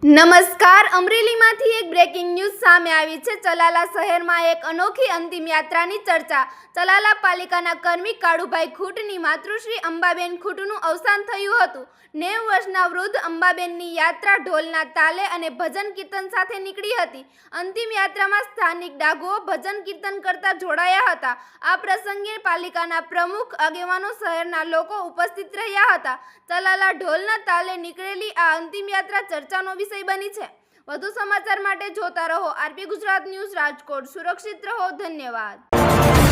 નમસ્કાર, અમરેલીમાંથી એક breaking news સામે આવી છે। ચલાલા શહેરમાં એક અનોખી અંતિમ યાત્રાની ચર્ચા। ચલાલા પાલિકાના કર્મી કાળુભાઈ ખૂંટની માતૃશ્રી અંબાબેન ખૂંટનું અવસાન થયું હતું। 90 વર્ષના વૃદ્ધ અંબાબેનની યાત્રા ઢોલના તાલે અને ભજન કીર્તન સાથે નીકળી હતી। અંતિમ યાત્રામાં સ્થાનિક ડાઘુઓ ભજન કીર્તન કરતા જોડાયા હતા। આ પ્રસંગે પાલિકાના પ્રમુખ આગેવાનો શહેરના લોકો ઉપસ્થિત રહ્યા હતા। ચલાલા ઢોલના તાલે નીકળેલી આ અંતિમ યાત્રા ચર્ચાનો વિષય બની છે। વધુ સમાચાર માટે જોતા રહો આરપી ગુજરાત ન્યૂઝ રાજકોટ। સુરક્ષિત રહો, ધન્યવાદ।